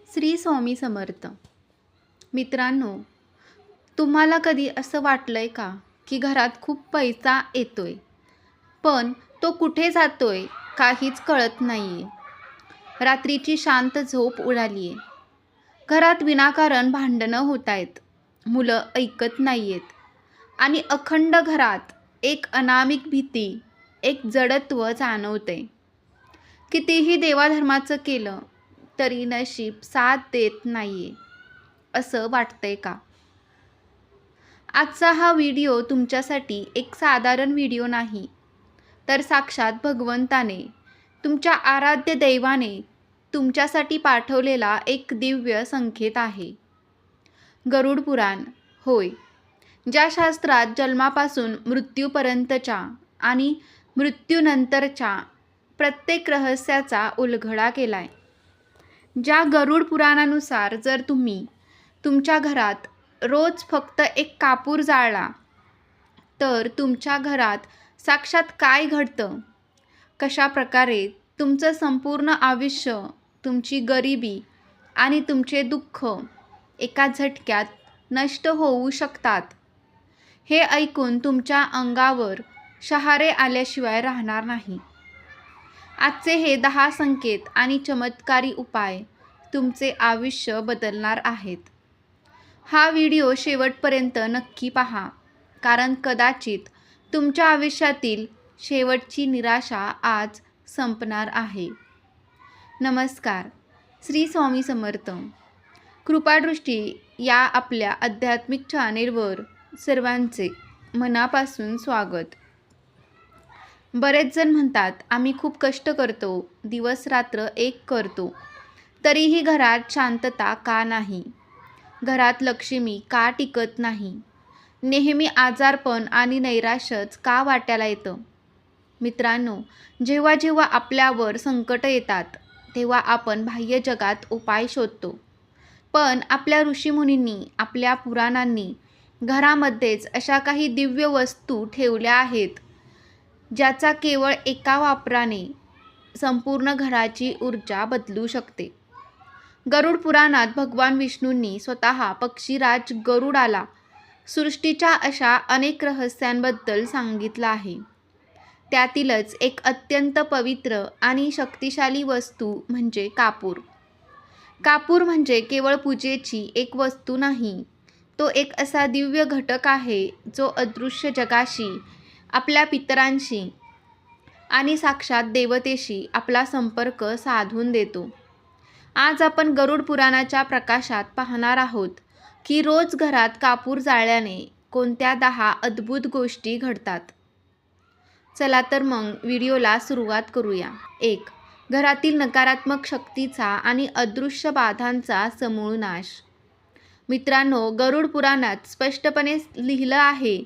श्री स्वामी समर्थ. मित्रांनो, तुम्हाला कधी असं वाटलंय का की घरात खूप पैसा येतोय पण तो कुठे जातोय काहीच कळत नाहीये. रात्रीची शांत झोप उडालीये, घरात विनाकारण भांडणं होत आहेत, मुलं ऐकत नाहीयेत आणि अखंड घरात एक अनामिक भीती, एक जडत्व जाणवते. कितीही देवाधर्माचं केलं तरी नशीब साथ देत नाहीये असं वाटतंय का? आजचा हा व्हिडिओ तुमच्यासाठी एक साधारण व्हिडिओ नाही, तर साक्षात भगवंताने, तुमच्या आराध्य दैवाने तुमच्यासाठी पाठवलेला एक दिव्य संकेत आहे. गरुड पुराण. होय, ज्या शास्त्रात जन्मापासून मृत्यूपर्यंतच्या आणि मृत्यूनंतरच्या प्रत्येक रहस्याचा उलगडा केलाय. ज्या गरुड पुराणानुसार जर तुम्ही तुमच्या घरात रोज फक्त एक कापूर जाळला तर तुमच्या घरात साक्षात काय घडतं, कशा प्रकारे तुमचं संपूर्ण आयुष्य, तुमची गरिबी आणि तुमचे दुःख एका झटक्यात नष्ट होऊ शकतात, हे ऐकून तुमच्या अंगावर शहारे आल्याशिवाय राहणार नाही. आजचे हे 10 संकेत आणि चमत्कारी उपाय तुमचे आयुष्य बदलणार आहेत. हा व्हिडिओ शेवटपर्यंत नक्की पहा, कारण कदाचित तुमच्या आयुष्यातील शेवटची निराशा आज संपणार आहे. नमस्कार. श्री स्वामी समर्थ. कृपादृष्टी या आपल्या आध्यात्मिक चॅनेलवर सर्वांचे मनापासून स्वागत. बरेच जण म्हणतात, आम्ही खूप कष्ट करतो, दिवस रात्र एक करतो, तरीही घरात शांतता का नाही, घरात लक्ष्मी का टिकत नाही, नेहमी आजारपण आणि नैराश्यच का वाट्याला येतं. मित्रांनो, जेव्हा जेव्हा आपल्यावर संकट येतात तेव्हा आपण बाह्य जगात उपाय शोधतो, पण आपल्या ऋषीमुनींनी, आपल्या पुराणांनी घरामध्येच अशा काही दिव्य वस्तू ठेवल्या आहेत ज्याचा केवळ एका वापराने संपूर्ण घराची ऊर्जा बदलू शकते. गरुड पुराणात भगवान विष्णूंनी स्वतः पक्षीराज गरुडाला सृष्टीच्या अशा अनेक रहस्यांबद्दल सांगितलं आहे. त्यातीलच एक अत्यंत पवित्र आणि शक्तिशाली वस्तू म्हणजे कापूर. कापूर म्हणजे केवळ पूजेची एक वस्तू नाही, तो एक असा दिव्य घटक आहे जो अदृश्य जगाशी, आपल्या पितरांशी आणि साक्षात देवतेशी आपला संपर्क साधून देतो. आज आपण गरुड पुराणाच्या प्रकाशात पाहणार आहोत की रोज घरात कापूर जाळल्याने कोणत्या 10 अद्भुत गोष्टी घडतात. चला तर मग व्हिडिओला सुरुवात करूया. 1. घरातील नकारात्मक शक्तीचा आणि अदृश्य बाधांचा समूळ नाश. मित्रांनो, गरुड पुराणात स्पष्टपणे लिहिलं आहे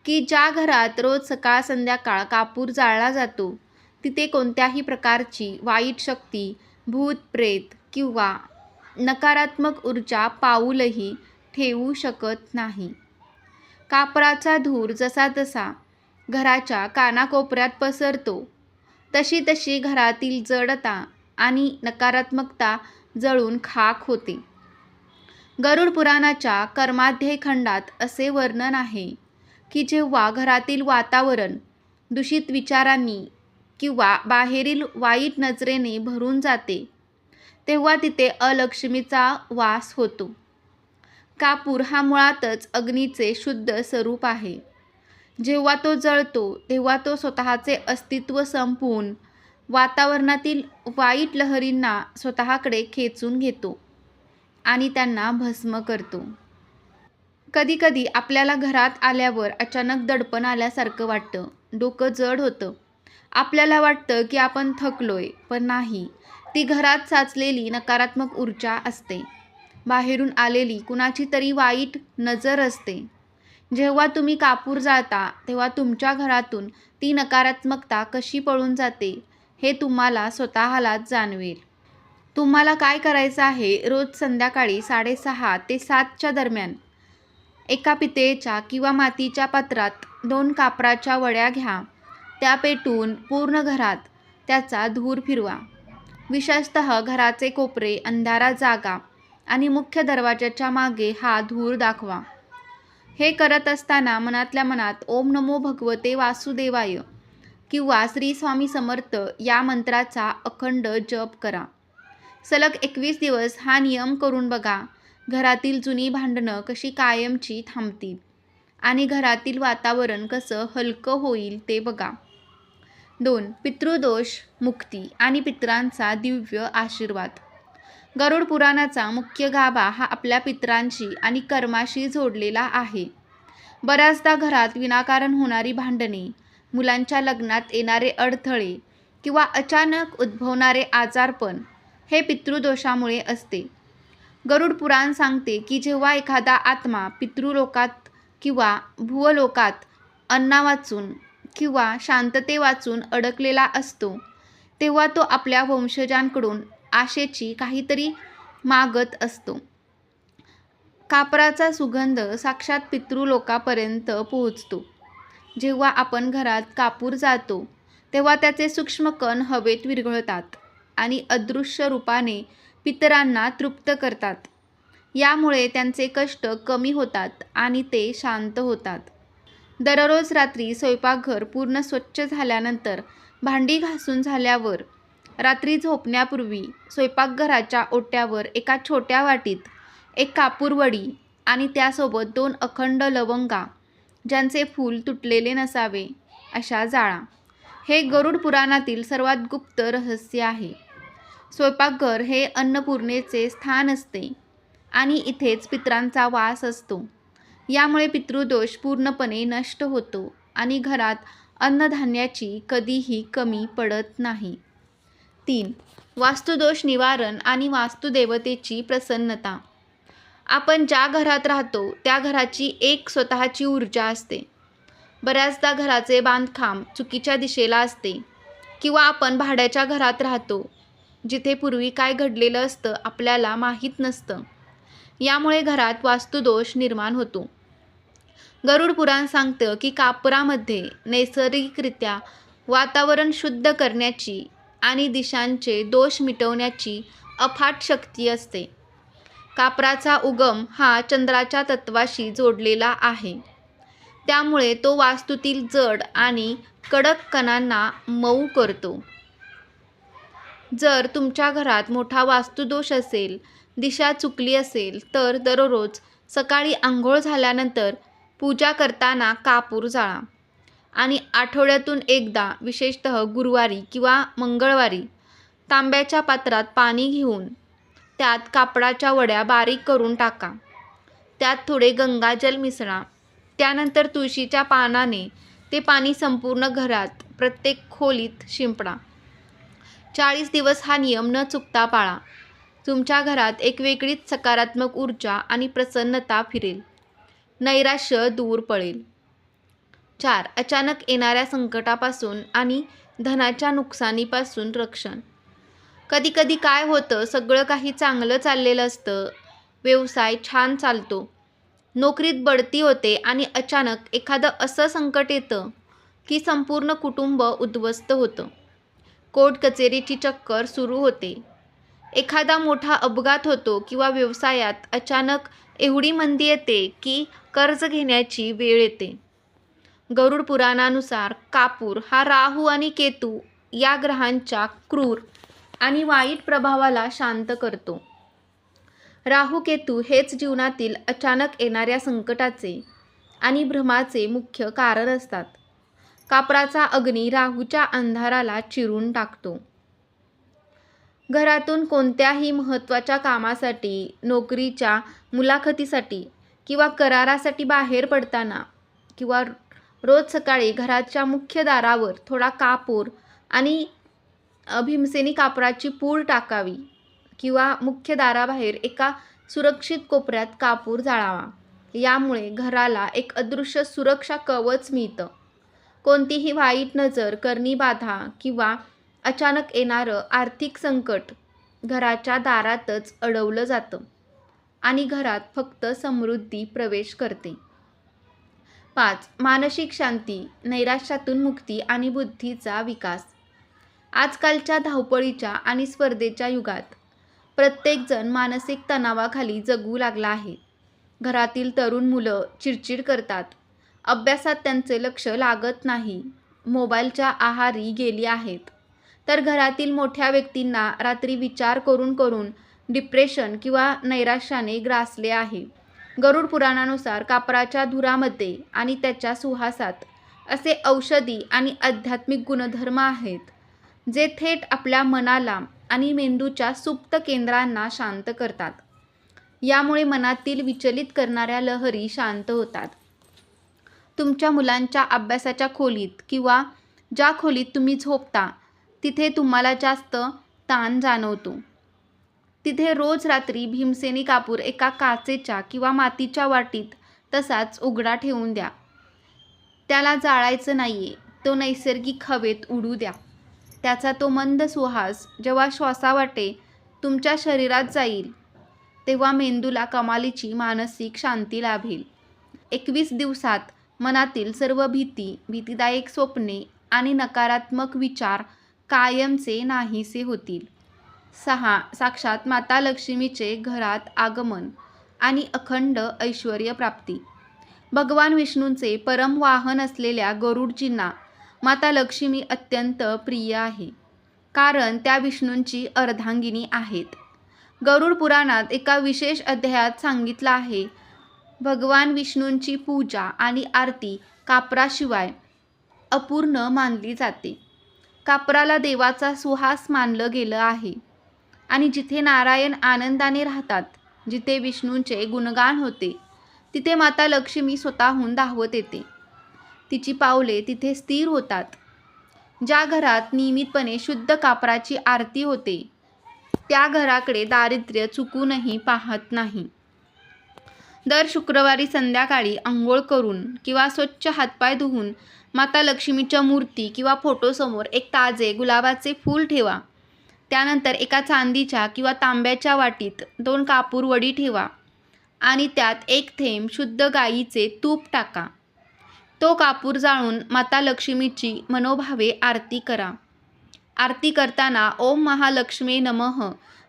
की ज्या घरात रोज सकाळ संध्याकाळ कापूर जाळला जातो तिथे कोणत्याही प्रकारची वाईट शक्ती, भूत प्रेत किंवा नकारात्मक ऊर्जा पाऊलही ठेवू शकत नाही. कापराचा धूर जसा जसा घराच्या कानाकोपऱ्यात पसरतो तशी तशी घरातील जडता आणि नकारात्मकता जळून खाक होते. गरुड पुराणाच्या कर्माध्याय खंडात असे वर्णन आहे की जेव्हा घरातील वातावरण दूषित विचारांनी किंवा बाहेरील वाईट नजरेने भरून जाते तेव्हा तिथे अलक्ष्मीचा वास होतो. कापूर हा मुळातच अग्नीचे शुद्ध स्वरूप आहे. जेव्हा तो जळतो तेव्हा तो स्वतःचे अस्तित्व संपवून वातावरणातील वाईट लहरींना स्वतःकडे खेचून घेतो आणि त्यांना भस्म करतो. कधीकधी आपल्याला घरात आल्यावर अचानक दडपण आल्यासारखं वाटतं, डोकं जड होतं, आपल्याला वाटतं की आपण थकलोय, पण नाही, ती घरात साचलेली नकारात्मक ऊर्जा असते, बाहेरून आलेली कुणाची तरी वाईट नजर असते. जेव्हा तुम्ही कापूर जाळता तेव्हा तुमच्या घरातून ती नकारात्मकता कशी पळून जाते हे तुम्हाला स्वतःलाच जाणवेल. तुम्हाला काय करायचं आहे, रोज संध्याकाळी 6:30 ते 7च्या दरम्यान एका पितळेच्या किंवा मातीच्या पात्रात 2 कापराच्या वड्या घ्या, त्या पेटवून पूर्ण घरात त्याचा धूर फिरवा. विशेषतः घराचे कोपरे, अंधारात जागा आणि मुख्य दरवाजाच्या मागे हा धूर दाखवा. हे करत असताना मनातल्या मनात ओम नमो भगवते वासुदेवाय किंवा श्री स्वामी समर्थ या मंत्राचा अखंड जप करा. सलग 21 दिवस हा नियम करून बघा. घरातील जुनी भांडणं कशी कायमची थांबतील आणि घरातील वातावरण कसं हलकं होईल ते बघा. 2. पितृदोष मुक्ती आणि पितरांचा दिव्य आशीर्वाद. गरुड पुराणाचा मुख्य गाभा हा आपल्या पितरांशी आणि कर्माशी जोडलेला आहे. बऱ्याचदा घरात विनाकारण होणारी भांडणे, मुलांच्या लग्नात येणारे अडथळे किंवा अचानक उद्भवणारे आजारपण हे पितृदोषामुळे असते. गरुड पुराण सांगते की जेव्हा एखादा आत्मा पितृलोकात किंवा भुवलोकात अन्ना वाचून किंवा शांतते वाचून अडकलेला असतो, तेव्हा तो आपल्या वंशजांकडून आशेची काहीतरी मागत असतो. कापराचा सुगंध साक्षात पितृलोकापर्यंत पोहोचतो. जेव्हा आपण घरात कापूर जातो तेव्हा त्याचे सूक्ष्म कण हवेत विरघळतात आणि अदृश्य रूपाने पितरांना तृप्त करतात. यामुळे त्यांचे कष्ट कमी होतात आणि ते शांत होतात. दररोज रात्री स्वयंपाकघर पूर्ण स्वच्छ झाल्यानंतर, भांडी घासून झाल्यावर, रात्री झोपण्यापूर्वी स्वयंपाकघराच्या ओट्यावर एका छोट्या वाटीत एक कापूरवडी आणि त्यासोबत 2 अखंड लवंगा ज्यांचे फूल तुटलेले नसावे अशा जाळा. हे गरुड पुराणातील सर्वात गुप्त रहस्य आहे. स्वयंपाकघर हे अन्नपूर्णेचे स्थान असते आणि इथेच पितरांचा वास असतो. यामुळे पितृदोष पूर्णपणे नष्ट होतो आणि घरात अन्नधान्याची कधीही कमी पडत नाही. 3. वास्तुदोष निवारण आणि वास्तुदेवतेची प्रसन्नता. आपण ज्या घरात राहतो त्या घराची एक स्वतःची ऊर्जा असते. बऱ्याचदा घराचे बांधकाम चुकीच्या दिशेला असते किंवा आपण भाड्याच्या घरात राहतो जिथे पूर्वी काय घडलेलं असतं आपल्याला माहीत नसतं. यामुळे घरात वास्तुदोष निर्माण होतो. गरुड पुराण सांगतं की कापरामध्ये नैसर्गिकरित्या वातावरण शुद्ध करण्याची आणि दिशांचे दोष मिटवण्याची अफाट शक्ती असते. कापराचा उगम हा चंद्राच्या तत्वाशी जोडलेला आहे. त्यामुळे तो वास्तूतील जड आणि कडक कणांना मऊ करतो. जर तुमच्या घरात मोठा वास्तुदोष असेल, दिशा चुकली असेल तर दररोज सकाळी आंघोळ झाल्यानंतर पूजा करताना कापूर जाळा आणि आठवड्यातून एकदा, विशेषतः गुरुवारी किंवा मंगळवारी, तांब्याच्या पात्रात पाणी घेऊन त्यात कापडाच्या वड्या बारीक करून टाका. त्यात थोडे गंगाजल मिसळा. त्यानंतर तुळशीच्या पानाने ते पाणी संपूर्ण घरात प्रत्येक खोलीत शिंपडा. 40 दिवस हा नियम न चुकता पाळा. तुमच्या घरात एक वेगळीच सकारात्मक ऊर्जा आणि प्रसन्नता फिरेल. नैराश्य दूर पळेल. 4. अचानक येणाऱ्या संकटापासून आणि धनाच्या नुकसानीपासून रक्षण. कधीकधी काय होतं, सगळं काही चांगलं चाललेलं असतं, व्यवसाय छान चालतो, नोकरीत बढती होते आणि अचानक एखादं असं संकट येतं की संपूर्ण कुटुंब उद्ध्वस्त होतं. कोर्ट कचेरीची चक्कर सुरू होते. एखादा मोठा अपघात होतो किंवा व्यवसायात अचानक एवढी मंदी येते की कर्ज घेण्याची वेळ येते. गरुड पुराणानुसार कापूर हा राहू आणि केतू या ग्रहांच्या क्रूर आणि वाईट प्रभावाला शांत करतो. राहू केतू हेच जीवनातील अचानक येणाऱ्या संकटाचे आणि भ्रमाचे मुख्य कारण असतात. कापराचा अग्नी राहूच्या अंधाराला चिरून टाकतो. घरातून कोणत्याही महत्त्वाच्या कामासाठी, नोकरीच्या मुलाखतीसाठी किंवा करारासाठी बाहेर पडताना किंवा रोज सकाळी घराच्या मुख्य दारावर थोडा कापूर आणि भीमसेनी कापराची पूड टाकावी किंवा मुख्य दाराबाहेर एका सुरक्षित कोपऱ्यात कापूर जाळावा. यामुळे घराला एक अदृश्य सुरक्षा कवच मिळतं. कोणतीही वाईट नजर, करणी बाधा किंवा अचानक येणारं आर्थिक संकट घराच्या दारातच अडवलं जातं आणि घरात फक्त समृद्धी प्रवेश करते. 5. मानसिक शांती, नैराश्यातून मुक्ती आणि बुद्धीचा विकास. आजकालच्या धावपळीच्या आणि स्पर्धेच्या युगात प्रत्येकजण मानसिक तणावाखाली जगू लागला आहे. घरातील तरुण मुलं चिडचिड करतात. अभ्यासात त्यांचे लक्ष लागत नाही. मोबाईलच्या आहारी गेली आहेत. तर घरातील मोठ्या व्यक्तींना रात्री विचार करून करून डिप्रेशन किंवा नैराश्याने ग्रासले आहे. गरुड पुराणानुसार कापराच्या धुरामध्ये आणि त्याच्या सुवासात असे औषधी आणि आध्यात्मिक गुणधर्म आहेत, जे थेट आपल्या मनाला आणि मेंदूच्या सुप्त केंद्रांना शांत करतात. यामुळे मनातील विचलित करणाऱ्या लहरी शांत होतात. तुमच्या मुलांच्या अभ्यासाच्या खोलीत किंवा ज्या खोलीत तुम्ही झोपता तिथे तुम्हाला जास्त ताण जाणवतो, तिथे रोज रात्री भीमसेनी कापूर एका काचेच्या किंवा मातीच्या वाटीत तसाच उघडा ठेवून द्या. त्याला जाळायचं नाहीये, तो नैसर्गिक हवेत उडू द्या. त्याचा तो मंद सुवास जेव्हा श्वासावाटे तुमच्या शरीरात जाईल तेव्हा मेंदूला कमालीची मानसिक शांती लाभेल. 21 दिवसात मनातील सर्व भीती, भीतीदायक स्वप्ने आणि नकारात्मक विचार कायमचे नाहीसे होतील. 6. साक्षात माता लक्ष्मीचे घरात आगमन आणि अखंड ऐश्वर्य प्राप्ती. भगवान विष्णूंचे परम वाहन असलेल्या गरुडजींना माता लक्ष्मी अत्यंत प्रिय आहे, कारण त्या विष्णूंची अर्धांगिनी आहेत. गरुड पुराणात एका विशेष अध्यायात सांगितलं आहे, भगवान विष्णूंची पूजा आणि आरती कापराशिवाय अपूर्ण मानली जाते. कापराला देवाचा सुहास मानलं गेलं आहे आणि जिथे नारायण आनंदाने राहतात, जिथे विष्णूंचे गुणगान होते, तिथे माता लक्ष्मी स्वतःहून धावत येते. तिची पावले तिथे स्थिर होतात. ज्या घरात नियमितपणे शुद्ध कापराची आरती होते त्या घराकडे दारिद्र्य चुकूनही पाहत नाही. दर शुक्रवारी संध्याकाळी आंघोळ करून किंवा स्वच्छ हातपाय धुवून माता लक्ष्मीच्या मूर्ती किंवा फोटोसमोर एक ताजे गुलाबाचे फूल ठेवा. त्यानंतर एका चांदीच्या किंवा तांब्याच्या वाटीत 2 कापूर वडी ठेवा आणि त्यात 1 थेंब शुद्ध गाईचे तूप टाका. तो कापूर जाळून माता लक्ष्मीची मनोभावे आरती करा. आरती करताना ओम महालक्ष्मी नमः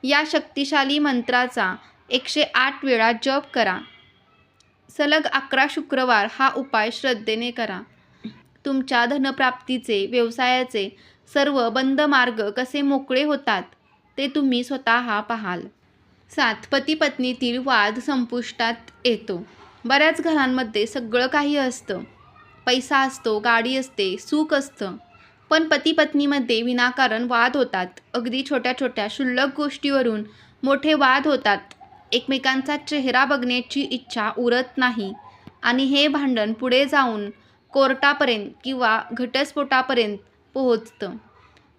या शक्तिशाली मंत्राचा 108 वेळा जप करा. सलग 11 शुक्रवार हा उपाय श्रद्धेने करा. तुमच्या धनप्राप्तीचे, व्यवसायाचे सर्व बंद मार्ग कसे मोकळे होतात ते तुम्ही स्वतः पाहाल. 7. पती-पत्नीतील वाद संपुष्टात येतो. बऱ्याच घरांमध्ये सगळं काही असतं. पैसा असतो, गाडी असते, सुख असतं. पण पती-पत्नीमध्ये विनाकारण वाद होतात. अगदी छोट्या छोट्या क्षुल्लक गोष्टीवरून मोठे वाद होतात. एकमेकांचा चेहरा बघण्याची इच्छा उरत नाही आणि हे भांडण पुढे जाऊन कोर्टापर्यंत किंवा घटस्फोटापर्यंत पोहोचतं.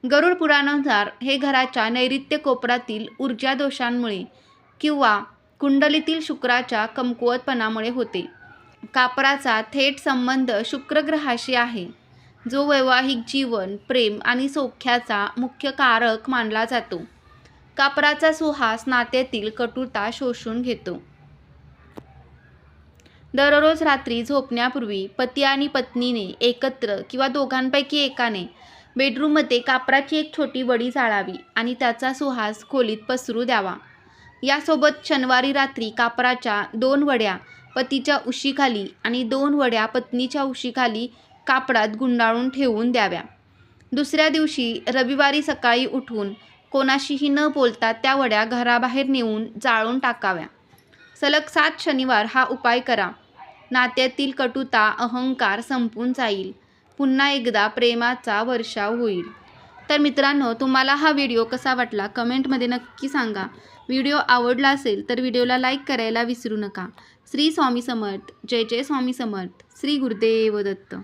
गरुड पुराणानुसार हे घराच्या नैऋत्य कोपऱ्यातील ऊर्जा दोषांमुळे किंवा कुंडलीतील शुक्राच्या कमकुवतपणामुळे होते. कापराचा थेट संबंध शुक्र ग्रहाशी आहे, जो वैवाहिक जीवन, प्रेम आणि सौख्याचा मुख्य कारक मानला जातो. कापराचा सुहास नात्यातील कटुता शोषून घेतो. दररोज रात्री झोपण्यापूर्वी पती आणि पत्नीने एकत्र किंवा दोघांपैकी एकाने बेडरूममध्ये कापराची एक छोटी वडी जाळावी आणि त्याचा सुहास खोलीत पसरू द्यावा. यासोबत शनिवारी रात्री कापराच्या 2 वड्या पतीच्या उशीखाली आणि 2 वड्या पत्नीच्या उशीखाली कापडात गुंडाळून ठेवून द्याव्या. दुसऱ्या दिवशी रविवारी सकाळी उठून कोणाशीही न बोलता त्या वड्या घराबाहेर नेऊन जाळून टाकाव्या. सलग 7 शनिवार हा उपाय करा. नात्यातील कटुता, अहंकार संपून जाईल. पुन्हा एकदा प्रेमाचा वर्षाव होईल. तर मित्रांनो, तुम्हाला हा व्हिडिओ कसा वाटला कमेंटमध्ये नक्की सांगा. व्हिडिओ आवडला असेल तर व्हिडिओला लाईक करायला विसरू नका. श्री स्वामी समर्थ. जय जय स्वामी समर्थ. श्री गुरुदेव दत्त.